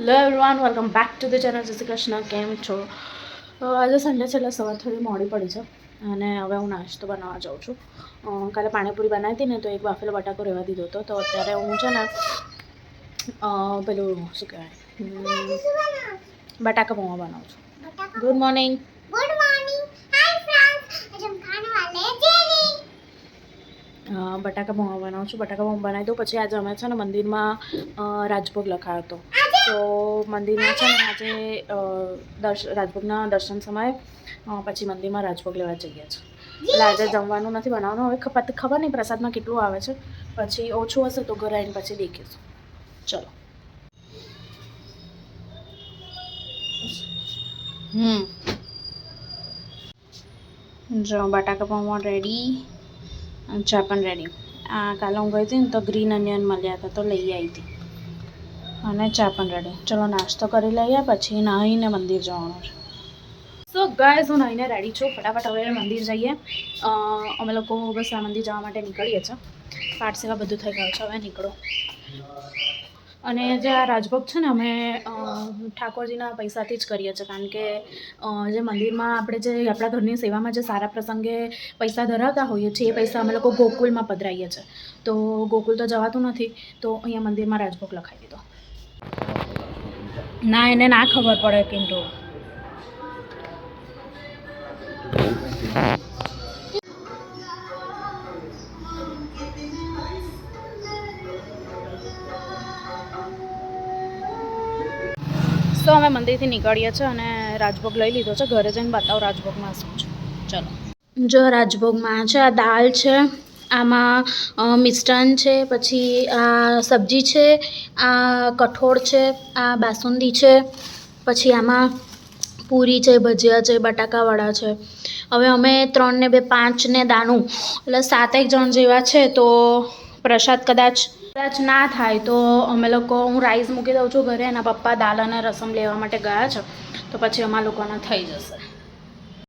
Hello everyone, welcome back to the channel. જય શ્રી કૃષ્ણ. કેમ છો? આજે સન્ડે છે એટલે સવાર થોડી મોડી પડી છે અને હવે હું નાસ્તો બનાવવા જાઉં છું. કાલે પાણીપુરી બનાવી હતી ને તો એક બાફેલો બટાકો રહેવા દીધો હતો, તો અત્યારે હું છે ને પેલું શું કહેવાય બટાકા પૌવા બનાવું છું. Good morning. Good morning. Hi friends, आज हम खाने वाले हैं जेली. બટાકા પૌવા બનાવું છું. બટાકા પૌવા બનાવી દઉં પછી આજે અમે છે ને મંદિરમાં રાજભોગ લખાયો હતો, તો મંદિરમાં છે ને આજે રાજભોગના દર્શન સમયે પછી મંદિરમાં રાજભોગ લેવા જઈએ છીએ. એટલે આજે જમવાનું નથી બનાવવાનું. હવે ખબર નહીં પ્રસાદમાં કેટલું આવે છે, પછી ઓછું હશે તો ઘરે આવીને પછી દેખીશું. ચલો. જો બટાકા પૌવા રેડી, ચા પણ રેડી. કાલે હું ગઈ હતી ને તો ગ્રીન અનિયન મળ્યા હતા તો લઈ આવી હતી, અને ચા પણ રેડી. ચલો નાસ્તો કરી લઈએ પછી નાહીને મંદિર જવાનું છે. સો ગાઈઝ, હું નાહીને રેડી છું. ફટાફટ હવે મંદિર જઈએ. અમે લોકો બસ આ મંદિર જવા માટે નીકળીએ છીએ. પાઠ સેવા બધું થઈ ગયું છે, હવે નીકળો. અને જે આ રાજભોગ છે ને અમે ઠાકોરજીના પૈસાથી જ કરીએ છીએ, કારણ કે જે મંદિરમાં આપણે જે આપણા ઘરની સેવામાં જે સારા પ્રસંગે પૈસા ધરાવતા હોઈએ છીએ એ પૈસા અમે લોકો ગોકુલમાં પધરાવીએ છીએ. તો ગોકુલ તો જવાતું નથી, તો અહીંયા મંદિરમાં રાજભોગ લખાવી દીધો. ના, એને ના ખબર પડે કિંટુ. તો અમે મંદિરથી નીકળીએ છીએ અને રાજભોગ લઈ લીધો છે. ઘરે જઈને બતાવો રાજભોગમાં શું છે. ચલો. જો રાજભોગમાં છે આ દાળ છે, આમાં મિષ્ટાન છે, પછી આ સબ્જી છે, આ કઠોળ છે, આ બાસુંદી છે, પછી આમાં પૂરી છે, ભજીયા છે, બટાકાવાળા છે. હવે અમે 3 ને 2 5 ને દાનું એટલે 7 જણ જેવા છે, તો પ્રસાદ કદાચ ના થાય તો અમે લોકો, હું રાઈસ મૂકી દઉં છું ઘરે, એના પપ્પા દાલ અને રસમ લેવા માટે ગયા છે, તો પછી અમારા લોકોને થઈ જશે.